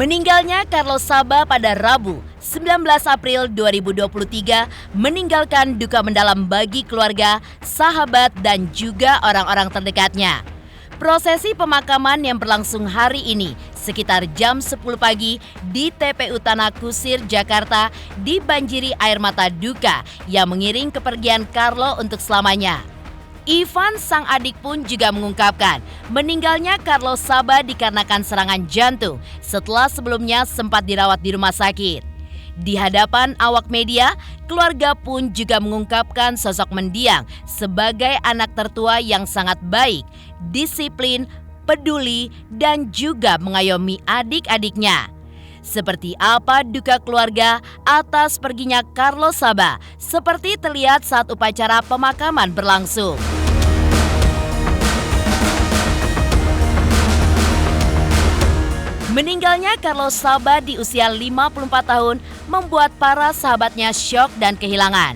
Meninggalnya Carlos Saba pada Rabu, 19 April 2023 meninggalkan duka mendalam bagi keluarga, sahabat, dan juga orang-orang terdekatnya. Prosesi pemakaman yang berlangsung hari ini sekitar jam 10 pagi di TPU Tanah Kusir, Jakarta dibanjiri air mata duka yang mengiring kepergian Carlo untuk selamanya. Ivan, sang adik pun juga mengungkapkan meninggalnya Carlos Saba dikarenakan serangan jantung setelah sebelumnya sempat dirawat di rumah sakit. Di hadapan awak media, keluarga pun juga mengungkapkan sosok mendiang sebagai anak tertua yang sangat baik, disiplin, peduli, dan juga mengayomi adik-adiknya. Seperti apa duka keluarga atas perginya Carlos Saba, seperti terlihat saat upacara pemakaman berlangsung. Meninggalnya Carlos Saba di usia 54 tahun membuat para sahabatnya syok dan kehilangan.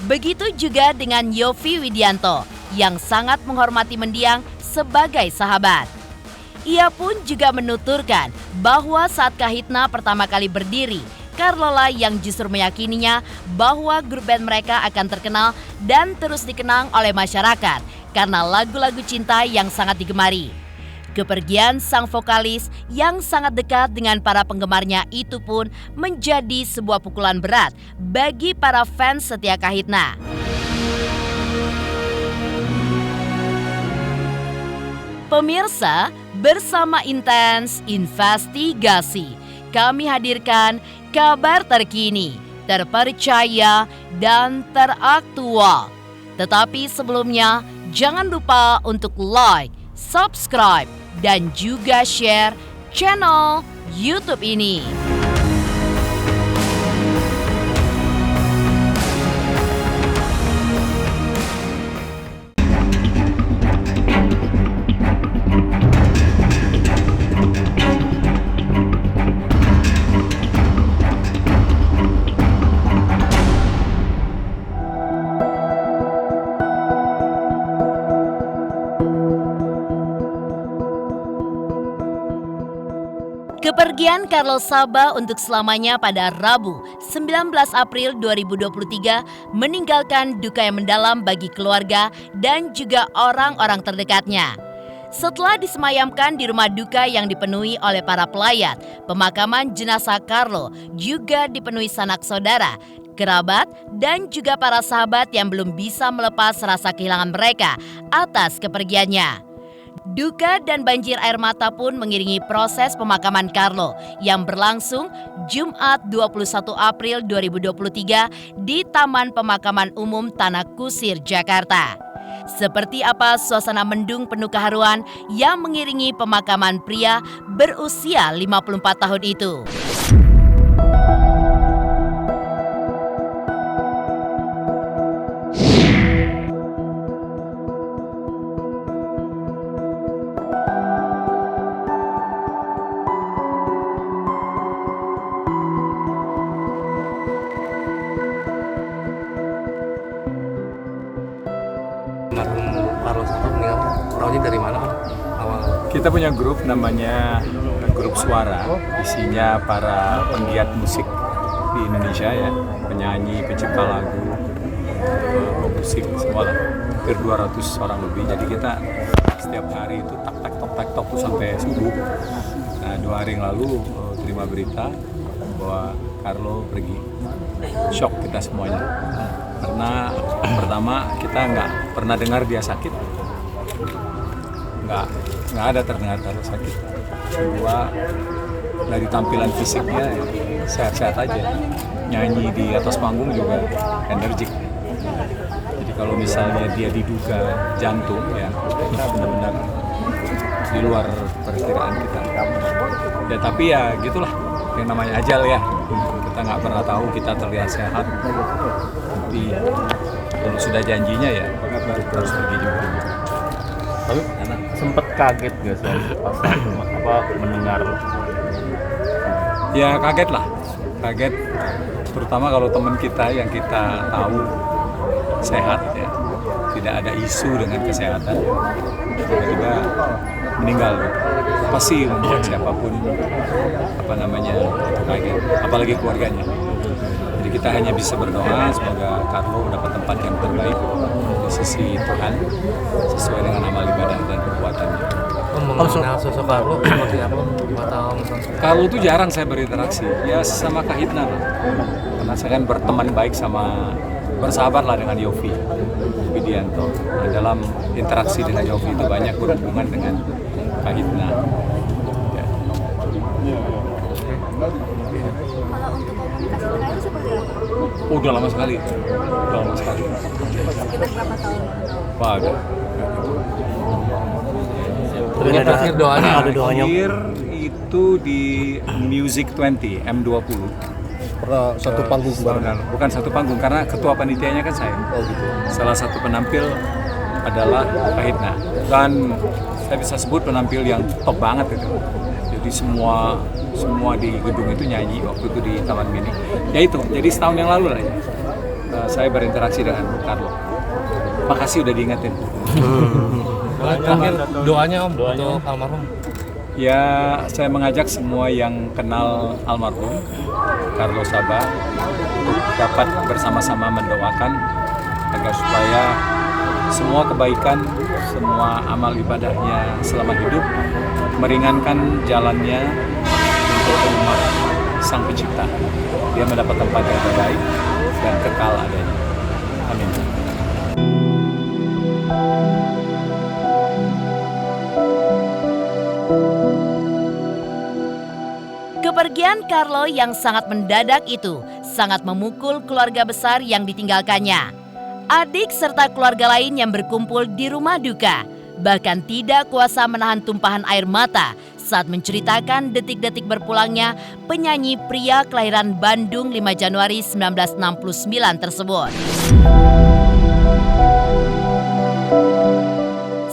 Begitu juga dengan Yovie Widianto yang sangat menghormati mendiang sebagai sahabat. Ia pun juga menuturkan bahwa saat Kahitna pertama kali berdiri, Carlo lah yang justru meyakininya bahwa grup band mereka akan terkenal dan terus dikenang oleh masyarakat karena lagu-lagu cinta yang sangat digemari. Kepergian sang vokalis yang sangat dekat dengan para penggemarnya itu pun menjadi sebuah pukulan berat bagi para fans setia Kahitna. Pemirsa, bersama Intens Investigasi, kami hadirkan kabar terkini, terpercaya, dan teraktual. Tetapi sebelumnya, jangan lupa untuk like, subscribe, dan juga share channel YouTube ini. Kepergian Carlos Saba untuk selamanya pada Rabu, 19 April 2023 meninggalkan duka yang mendalam bagi keluarga dan juga orang-orang terdekatnya. Setelah disemayamkan di rumah duka yang dipenuhi oleh para pelayat, pemakaman jenazah Carlo juga dipenuhi sanak saudara, kerabat, dan juga para sahabat yang belum bisa melepas rasa kehilangan mereka atas kepergiannya. Duka dan banjir air mata pun mengiringi proses pemakaman Carlo yang berlangsung Jumat 21 April 2023 di Taman Pemakaman Umum Tanah Kusir, Jakarta. Seperti apa suasana mendung penuh keharuan yang mengiringi pemakaman pria berusia 54 tahun itu. Carlos Saba meninggal, tahunya dari mana Pak? Awal kita punya grup namanya Grup Suara, isinya para penggiat musik di Indonesia ya, penyanyi, pencipta lagu, pemusik semua lah, hampir 200 orang lebih. Jadi kita setiap hari itu tak tuh sampai subuh. Nah 2 hari yang lalu terima berita bahwa Carlo pergi, shock kita semuanya. Karena pertama kita nggak pernah dengar dia sakit, nggak ada terdengar kalau sakit. Kedua, dari tampilan fisiknya ya, sehat-sehat aja, nyanyi di atas panggung juga energik. Jadi kalau misalnya dia diduga jantung ya, itu benar-benar di luar perkiraan kita. Ya tapi ya gitulah, yang namanya ajal ya. Kita nggak pernah tahu, kita terlihat sehat. Tapi kalau sudah janjinya ya harus pergi juga. Tapi sempet kaget nggak sih pas mendengar? Ya kaget lah, kaget. Terutama kalau teman kita yang kita tahu sehat ya, tidak ada isu dengan kesehatan. Tiba-tiba meninggal gitu. Pasti membuat siapapun kaget, apalagi keluarganya. Jadi kita hanya bisa berdoa semoga Carlo mendapat tempat yang terbaik di sisi Tuhan sesuai dengan amal ibadah dan perbuatannya. Mengenal sosok Carlo seperti apa? Carlo itu jarang saya berinteraksi, ya sesama Kahitna lah. Karena saya kan berteman baik bersahabat lah dengan Yofi Widianto. Nah, dalam interaksi dengan Yofi itu banyak berhubungan dengan Kahitna. Ya. Kalau untuk komunikasi terakhir seperti apa? Oh, udah lama sekali. Sekitar berapa tahun? Wah, udah. Ini terakhir doanya ada doanya. Terakhir itu di Music 20 M20. Pernah satu panggung bareng. Bukan satu panggung karena ketua panitianya kan saya. Oh gitu. Salah satu penampil adalah Kahitna. Dan saya bisa sebut penampil yang top banget itu. Jadi semua di gedung itu nyanyi waktu itu di Taman Mini. Ya itu, jadi setahun yang lalu lah ya. Saya berinteraksi dengan Carlo. Makasih udah diingetin. Terakhir doanya Om untuk almarhum. Ya, saya mengajak semua yang kenal almarhum Carlo Saba untuk dapat bersama-sama mendoakan agar supaya semua kebaikan, semua amal ibadahnya selama hidup meringankan jalannya untuk umat Sang Pencipta. Dia mendapat tempat yang terbaik dan kekal adanya. Amin. Kepergian Carlo yang sangat mendadak itu sangat memukul keluarga besar yang ditinggalkannya. Adik serta keluarga lain yang berkumpul di rumah duka bahkan tidak kuasa menahan tumpahan air mata saat menceritakan detik-detik berpulangnya penyanyi pria kelahiran Bandung 5 Januari 1969 tersebut.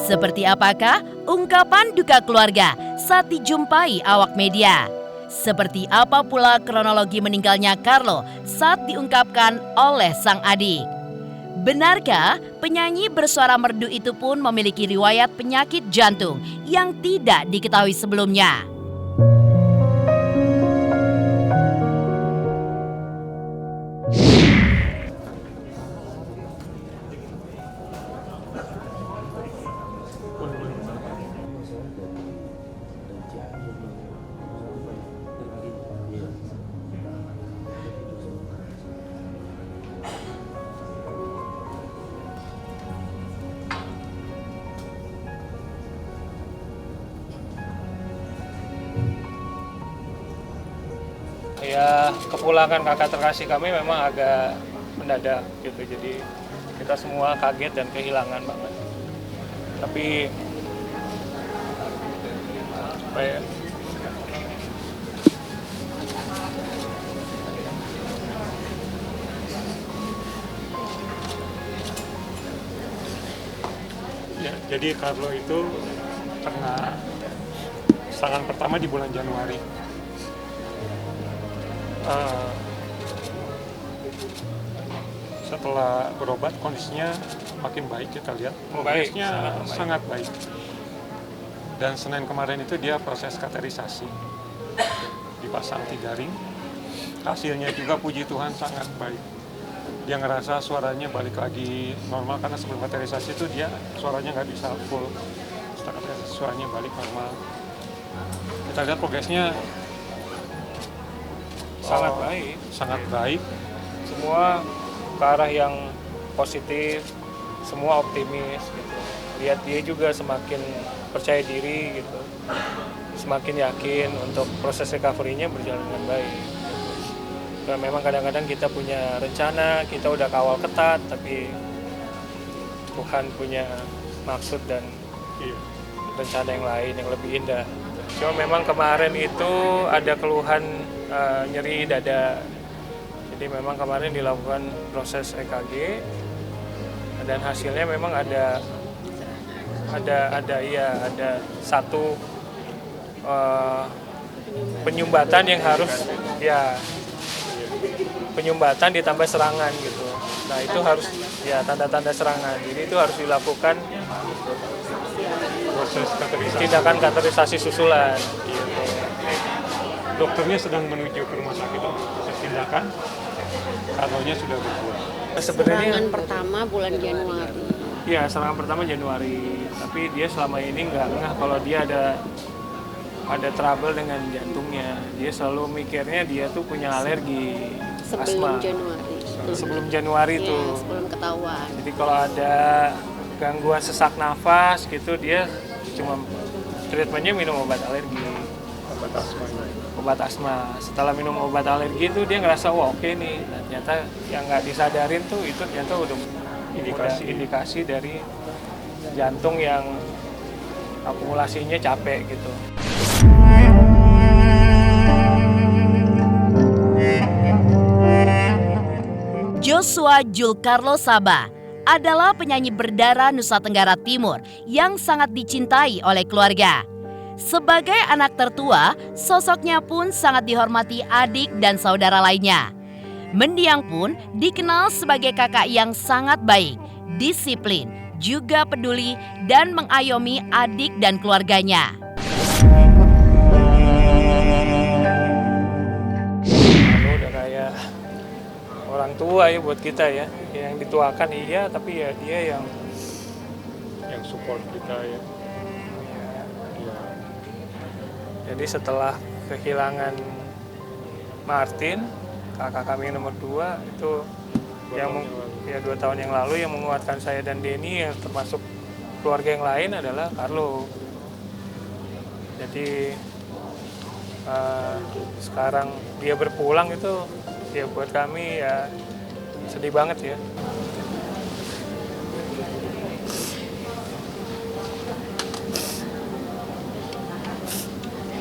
Seperti apakah ungkapan duka keluarga saat dijumpai awak media? Seperti apa pula kronologi meninggalnya Carlo saat diungkapkan oleh sang adik? Benarkah penyanyi bersuara merdu itu pun memiliki riwayat penyakit jantung yang tidak diketahui sebelumnya? Ya, kepulangan kakak terkasih kami memang agak mendadak gitu, jadi kita semua kaget dan kehilangan banget. Tapi apa ya, jadi Carlo itu kena serangan pertama di bulan Januari. Setelah berobat kondisinya makin baik, kita lihat progresnya sangat baik. Dan Senin kemarin itu dia proses kateterisasi, dipasang 3 ring. Hasilnya juga puji Tuhan sangat baik. Dia ngerasa suaranya balik lagi normal karena sebelum kateterisasi itu dia suaranya nggak bisa full. Setelah kateterisasi suaranya balik normal. Kita lihat progresnya sangat baik. Semua ke arah yang positif, semua optimis gitu. Lihat dia juga semakin percaya diri gitu, semakin yakin untuk proses recovery-nya berjalan dengan baik. Dan memang kadang-kadang kita punya rencana, kita udah kawal ketat, tapi Tuhan punya maksud dan rencana yang lain yang lebih indah. Cuma memang kemarin itu ada keluhan nyeri dada. Jadi memang kemarin dilakukan proses EKG dan hasilnya memang ada satu penyumbatan yang harus penyumbatan ditambah serangan gitu. Nah itu harus tanda-tanda serangan. Jadi itu harus dilakukan proses kateterisasi. tindakan kateterisasi susulan. Gitu. Dokternya sedang menuju ke rumah sakit untuk proses tindakan. Karlonya sudah berpulang. Sebenarnya Serangan pertama bulan Januari. ya serangan pertama Januari, tapi dia selama ini nggak ngeh kalau dia ada trouble dengan jantungnya. Dia selalu mikirnya dia tuh punya alergi Sebelum asma. Januari. Sebelum Januari Ya, tuh. sebelum ketahuan. Jadi kalau ada gangguan sesak nafas gitu dia cuma treatmentnya minum obat alergi. Obat asma. Setelah minum obat alergi itu dia ngerasa wah oke nih. Nah, ternyata yang nggak disadarin tuh itu ternyata udah indikasi dari jantung yang akumulasinya capek gitu. Joshua Julkarlo Sabah adalah penyanyi berdarah Nusa Tenggara Timur yang sangat dicintai oleh keluarga. Sebagai anak tertua, sosoknya pun sangat dihormati adik dan saudara lainnya. Mendiang pun dikenal sebagai kakak yang sangat baik, disiplin, juga peduli dan mengayomi adik dan keluarganya. Lalu udah kayak orang tua ya buat kita ya, yang dituakan iya, tapi ya dia yang support kita ya. jadi setelah kehilangan Martin, kakak kami yang nomor 2 itu yang 2 tahun yang lalu yang menguatkan saya dan Denny yang termasuk keluarga yang lain adalah Carlo. Jadi sekarang dia berpulang itu ya buat kami ya sedih banget ya.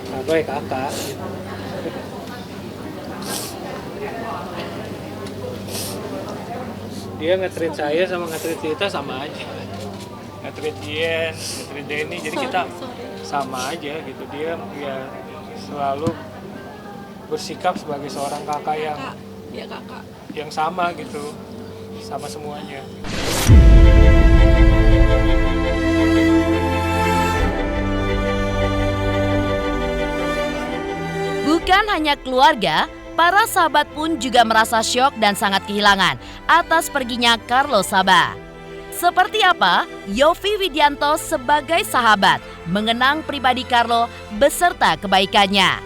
Carlo ya kakak. Dia nge-treat saya sama nge-treat kita sama aja. Nge-treat dia, nge-treat Denny, jadi kita sama aja gitu. Dia ya selalu bersikap sebagai seorang kakak yang sama gitu, sama semuanya. Bukan hanya keluarga, para sahabat pun juga merasa syok dan sangat kehilangan atas perginya Carlo Sabah. Seperti apa Yovie Widianto sebagai sahabat mengenang pribadi Carlo beserta kebaikannya?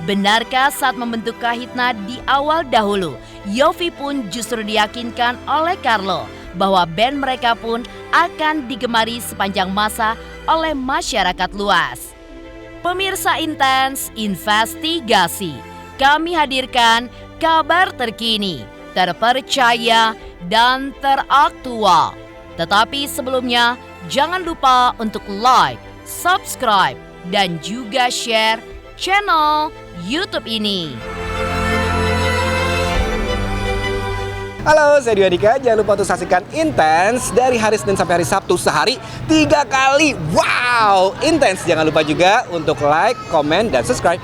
Benarkah saat membentuk Kahitna di awal dahulu, Yovie pun justru diyakinkan oleh Carlo bahwa band mereka pun akan digemari sepanjang masa oleh masyarakat luas? Pemirsa Intens Investigasi, kami hadirkan kabar terkini, terpercaya, dan teraktual. Tetapi sebelumnya, jangan lupa untuk like, subscribe, dan juga share channel YouTube ini. Halo, saya Dwi Andika. Jangan lupa untuk saksikan Intens dari hari Senin sampai hari Sabtu sehari 3 kali. Wow, Intens. Jangan lupa juga untuk like, komen, dan subscribe.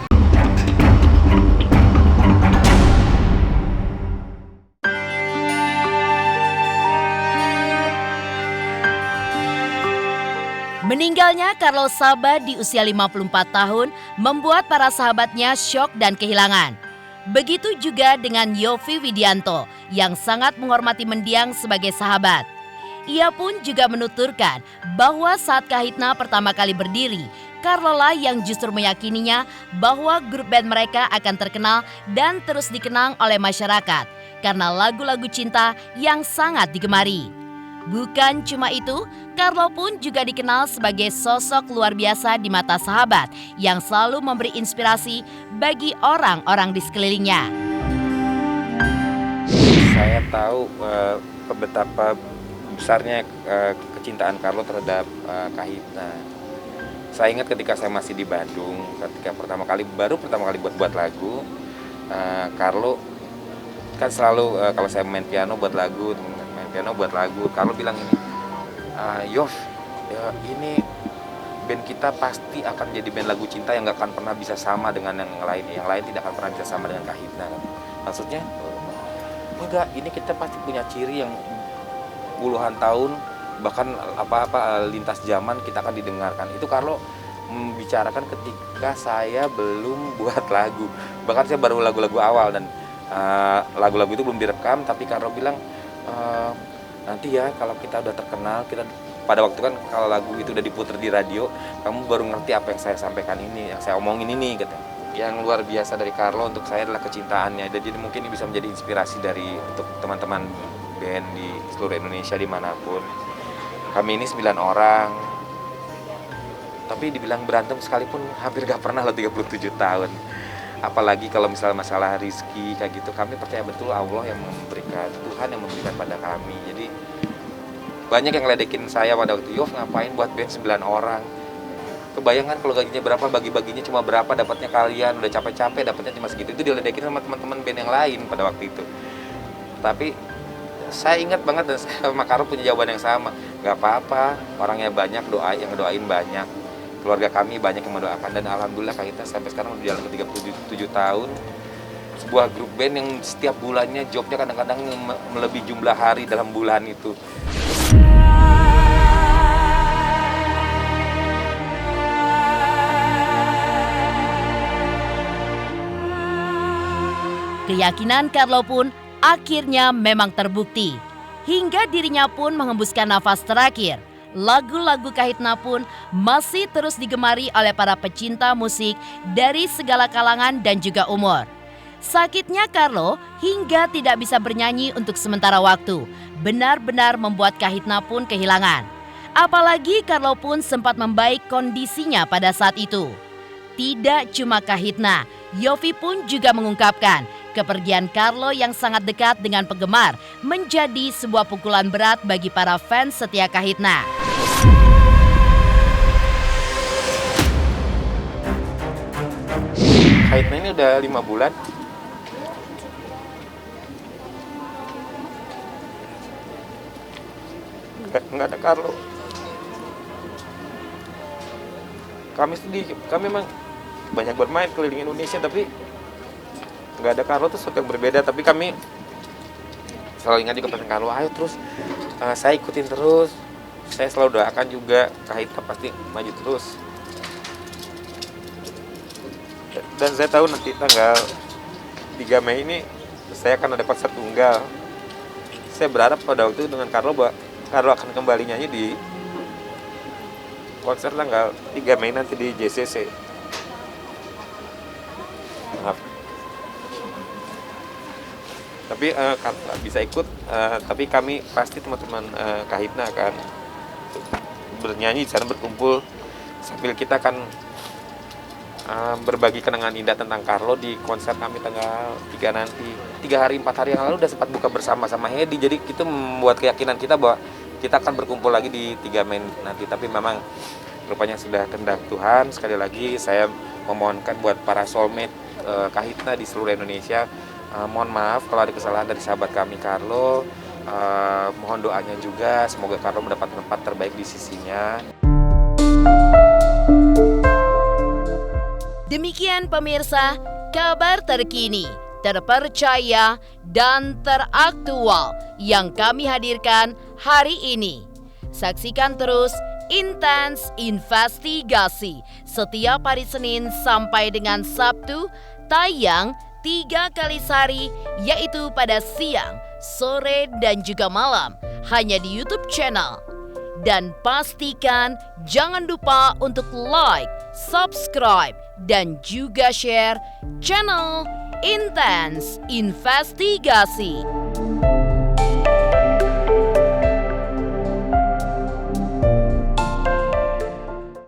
Meninggalnya Carlo Sabah di usia 54 tahun membuat para sahabatnya syok dan kehilangan. Begitu juga dengan Yovie Widianto yang sangat menghormati mendiang sebagai sahabat. Ia pun juga menuturkan bahwa saat Kahitna pertama kali berdiri, Carlo lah yang justru meyakininya bahwa grup band mereka akan terkenal dan terus dikenang oleh masyarakat karena lagu-lagu cinta yang sangat digemari. Bukan cuma itu, Carlo pun juga dikenal sebagai sosok luar biasa di mata sahabat yang selalu memberi inspirasi bagi orang-orang di sekelilingnya. Saya tahu betapa besarnya kecintaan Carlo terhadap Kahitna. Saya ingat ketika saya masih di Bandung, ketika baru pertama kali buat lagu, Carlo kan selalu kalau saya main piano buat lagu, Carlo bilang ini, Yov, ya ini band kita pasti akan jadi band lagu cinta yang gak akan pernah bisa sama dengan yang lain tidak akan pernah bisa sama dengan Kahitna. Maksudnya, enggak, ini kita pasti punya ciri yang puluhan tahun bahkan apa-apa lintas zaman kita akan didengarkan. Itu Carlo membicarakan ketika saya belum buat lagu, bahkan saya baru lagu-lagu awal dan lagu-lagu itu belum direkam, tapi Carlo bilang nanti ya kalau kita udah terkenal, kita pada waktu kan kalau lagu itu udah diputer di radio, kamu baru ngerti apa yang saya sampaikan ini, yang saya omongin ini gitu. Yang luar biasa dari Carlo untuk saya adalah kecintaannya, dan jadi mungkin ini bisa menjadi inspirasi untuk teman-teman band di seluruh Indonesia dimanapun. Kami ini 9 orang, tapi dibilang berantem sekalipun hampir gak pernah loh 37 tahun. Apalagi kalau misalnya masalah rezeki kayak gitu, kami percaya betul Allah yang memberikan, Tuhan yang memberikan pada kami. Jadi banyak yang ngeledekin saya pada waktu, Yof ngapain buat band 9 orang? Kebayangan kalau gajinya berapa, bagi-baginya cuma berapa, dapatnya kalian, udah capek-capek dapatnya cuma segitu. Itu diledekin sama teman-teman band yang lain pada waktu itu. Tapi saya ingat banget dan saya sama Carlo punya jawaban yang sama. Gak apa-apa, orangnya banyak, yang ngedoain banyak. Keluarga kami banyak yang mendoakan, dan alhamdulillah kita sampai sekarang udah jalan ke 37 tahun. Sebuah grup band yang setiap bulannya jobnya kadang-kadang melebihi jumlah hari dalam bulan itu. Keyakinan Carlo pun akhirnya memang terbukti. Hingga dirinya pun menghembuskan nafas terakhir. Lagu-lagu Kahitna pun masih terus digemari oleh para pecinta musik dari segala kalangan dan juga umur. Sakitnya Carlo hingga tidak bisa bernyanyi untuk sementara waktu, benar-benar membuat Kahitna pun kehilangan. Apalagi Carlo pun sempat membaik kondisinya pada saat itu. Tidak cuma Kahitna, Yovie pun juga mengungkapkan kepergian Carlo yang sangat dekat dengan penggemar menjadi sebuah pukulan berat bagi para fans setia Kahitna. Kahitna ini udah 5 bulan. Nggak ada Carlo. Kami sedih, kami memang banyak bermain keliling Indonesia, tapi nggak ada Carlo itu sesuatu yang berbeda. Tapi kami selalu ingat juga pesan Carlo, ayo terus, saya ikutin terus, saya selalu doakan juga Kahitna pasti maju terus. Dan saya tahu nanti tanggal 3 Mei ini saya akan ada konser tunggal. Saya berharap pada waktu itu dengan Carlo akan kembali nyanyi di konser tanggal 3 Mei nanti di JCC. Maaf. Tapi Carlo bisa ikut, tapi kami pasti teman-teman Kahitna akan bernyanyi di sana, berkumpul sambil kita akan berbagi kenangan indah tentang Carlo di konser kami tanggal 3 nanti. 4 hari yang lalu udah sempat buka bersama sama Hedi. Jadi itu membuat keyakinan kita bahwa kita akan berkumpul lagi di 3 Mei nanti. Tapi memang rupanya sudah kehendak Tuhan. Sekali lagi saya memohonkan buat para soulmate Kahitna di seluruh Indonesia, mohon maaf kalau ada kesalahan dari sahabat kami Carlo. Mohon doanya juga, semoga Carlo mendapat tempat terbaik di sisinya. Demikian pemirsa, kabar terkini, terpercaya, dan teraktual yang kami hadirkan hari ini. Saksikan terus Intens Investigasi setiap hari Senin sampai dengan Sabtu, tayang 3 kali sehari, yaitu pada siang, sore, dan juga malam, hanya di YouTube channel. Dan pastikan jangan lupa untuk like, subscribe, dan juga share channel Intens Investigasi.